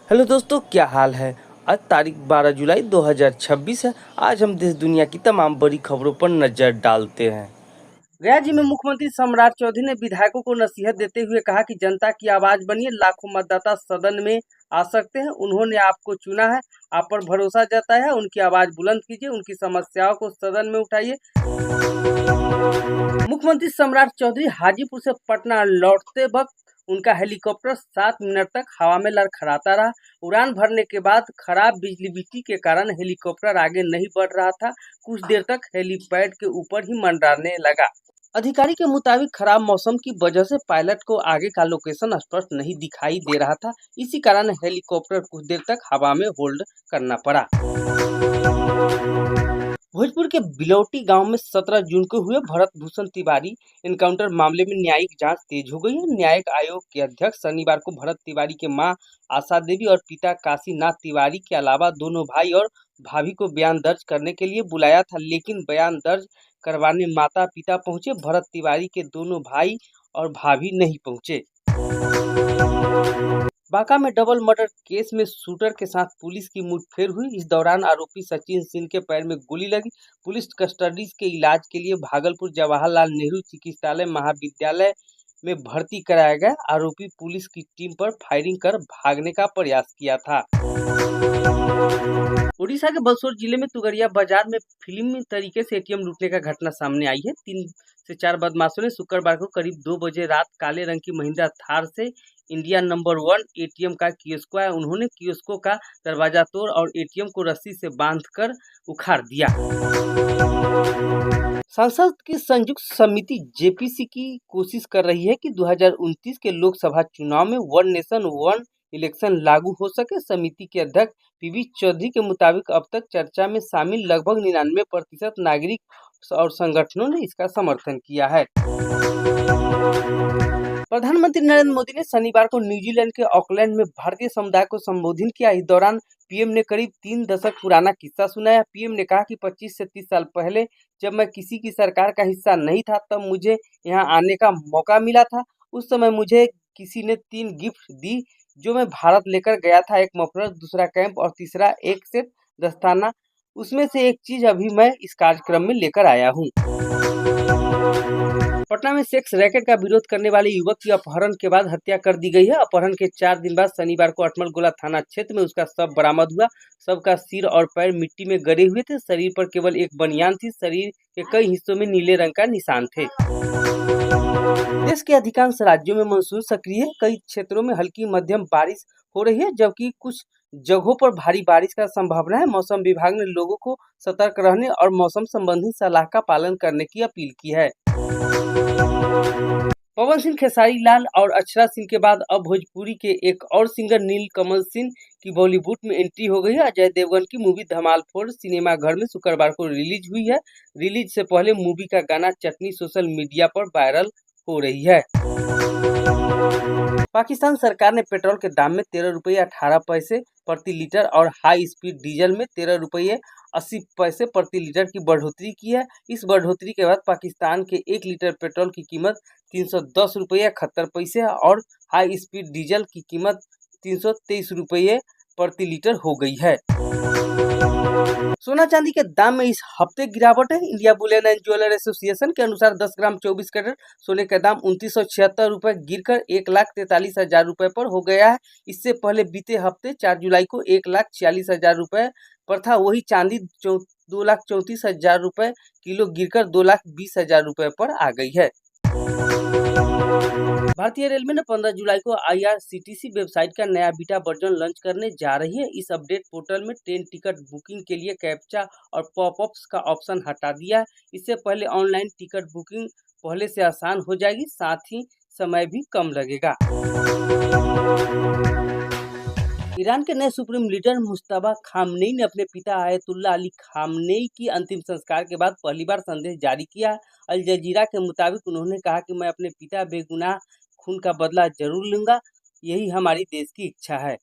Hello दोस्तों, क्या हाल है। आज तारीख 12 जुलाई 2026 है। आज हम देश दुनिया की तमाम बड़ी खबरों पर नजर डालते हैं। गया जी में मुख्यमंत्री सम्राट चौधरी ने विधायकों को नसीहत देते हुए कहा कि जनता की आवाज बनिए, लाखों मतदाता सदन में आ सकते हैं। उन्होंने आपको चुना है, आप पर भरोसा जताया है। उनकी आवाज बुलंद कीजिए, उनकी समस्याओं को सदन में उठाइए। मुख्यमंत्री सम्राट चौधरी हाजीपुर से पटना लौटते वक्त उनका हेलीकॉप्टर 7 मिनट तक हवा में लड़खड़ाता रहा। उड़ान भरने के बाद खराब बिजली के कारण हेलीकॉप्टर आगे नहीं बढ़ रहा था। कुछ देर तक हेलीपैड के ऊपर ही मंडराने लगा। अधिकारी के मुताबिक खराब मौसम की वजह से पायलट को आगे का लोकेशन स्पष्ट नहीं दिखाई दे रहा था। इसी कारण हेलीकॉप्टर कुछ देर तक हवा में होल्ड करना पड़ा। भोजपुर के बिलौटी गांव में 17 जून को हुए भरत भूषण तिवारी एनकाउंटर मामले में न्यायिक जांच तेज हो गई है। न्यायिक आयोग के अध्यक्ष शनिवार को भरत तिवारी के मां आशा देवी और पिता काशीनाथ तिवारी के अलावा दोनों भाई और भाभी को बयान दर्ज करने के लिए बुलाया था, लेकिन बयान दर्ज करवाने माता पिता पहुंचे, भरत तिवारी के दोनों भाई और भाभी नहीं पहुंचे। बांका में डबल मर्डर केस में शूटर के साथ पुलिस की मुठभेड़ हुई। इस दौरान आरोपी सचिन सिंह के पैर में गोली लगी। पुलिस कस्टडी के इलाज के लिए भागलपुर जवाहरलाल नेहरू चिकित्सालय महाविद्यालय में भर्ती कराया गया। आरोपी पुलिस की टीम पर फायरिंग कर भागने का प्रयास किया था। ओडिशा के बलसोर जिले में तुगरिया बाजार में फिल्मी तरीके से एटीएम लूटने का घटना सामने आई है। 3 से 4 बदमाशों ने शुक्रवार को करीब 2 बजे रात काले रंग की महिंद्रा थार से इंडिया नंबर 1 एटीएम का कियोस्क आया। उन्होंने कियोस्को का दरवाजा तोड़ और एटीएम को रस्सी से बांधकर उखाड़ दिया। संसद की संयुक्त समिति जेपीसी की कोशिश कर रही है कि 2029 के लोकसभा चुनाव में वन नेशन वन इलेक्शन लागू हो सके। समिति के अध्यक्ष पीवी चौधरी के मुताबिक अब तक चर्चा में शामिल लगभग 99% नागरिक और संगठनों ने इसका समर्थन किया है। प्रधानमंत्री नरेंद्र मोदी ने शनिवार को न्यूजीलैंड के ऑकलैंड में भारतीय समुदाय को संबोधित किया। इस दौरान पीएम ने करीब 3 दशक पुराना किस्सा सुनाया। पीएम ने कहा कि 25 से 30 साल पहले जब मैं किसी की सरकार का हिस्सा नहीं था, तब मुझे यहाँ आने का मौका मिला था। उस समय मुझे किसी ने 3 गिफ्ट दी जो मैं भारत लेकर गया था, एक मफलर, दूसरा कैंप और तीसरा एक सेट दस्ताना। उसमें से एक चीज अभी मैं इस कार्यक्रम में लेकर आया हूँ। पटना में सेक्स रैकेट का विरोध करने वाले युवक की अपहरण के बाद हत्या कर दी गई है। अपहरण के 4 दिन बाद शनिवार को अटमल गोला थाना क्षेत्र में उसका शव बरामद हुआ। शव का सिर और पैर मिट्टी में गड़े हुए थे। शरीर पर केवल एक बनियान थी। शरीर के कई हिस्सों में नीले रंग का निशान थे। देश के अधिकांश राज्यों में मानसून सक्रिय है। कई क्षेत्रों में हल्की मध्यम बारिश हो रही है, जबकि कुछ जगहों पर भारी बारिश का संभावना है। मौसम विभाग ने लोगों को सतर्क रहने और मौसम संबंधी सलाह का पालन करने की अपील की है। पवन सिंह, खेसारी लाल और अक्षरा सिंह के बाद अब भोजपुरी के एक और सिंगर नीलकमल सिंह की बॉलीवुड में एंट्री हो गई है। अजय देवगन की मूवी धमाल 4 सिनेमा घर में शुक्रवार को रिलीज हुई है। रिलीज से पहले मूवी का गाना चटनी सोशल मीडिया पर वायरल हो रही है। पाकिस्तान सरकार ने पेट्रोल के दाम में 13 रुपये 18 पैसे प्रति लीटर और हाई स्पीड डीजल में 13 रुपये 80 पैसे प्रति लीटर की बढ़ोतरी की है। इस बढ़ोतरी के बाद पाकिस्तान के 1 लीटर पेट्रोल की कीमत 310 रुपये 71 पैसे है और हाई स्पीड डीजल की कीमत 323 रुपये प्रति लीटर हो गई है। सोना चांदी के दाम में इस हफ्ते गिरावट है। India Boolean and jeweller association के अनुसार 10 ग्राम 24 कैरेट सोने का दाम 2976 रुपये गिरकर 1,43,000 रुपये पर हो गया है। इससे पहले बीते हफ्ते 4 जुलाई को 1,46,000 रुपये पर था। वही चांदी 2,34,000 रुपये किलो गिरकर 2,20,000 रुपये पर आ गई है। भारतीय रेलवे ने 15 जुलाई को आईआरसीटीसी वेबसाइट का नया बीटा वर्जन लॉन्च करने जा रही है। इस अपडेट पोर्टल में ट्रेन टिकट बुकिंग के लिए कैप्चा और पॉपअप्स का ऑप्शन हटा दिया है। इससे पहले ऑनलाइन टिकट बुकिंग पहले से आसान हो जाएगी, साथ ही समय भी कम लगेगा। ईरान के नए सुप्रीम लीडर मुश्तबा खामनेई ने अपने पिता आयतुल्ला अली खामनेई की अंतिम संस्कार के बाद पहली बार संदेश जारी किया। अल जजीरा के मुताबिक उन्होंने कहा कि मैं अपने पिता बेगुनाह खून का बदला जरूर लूंगा, यही हमारी देश की इच्छा है।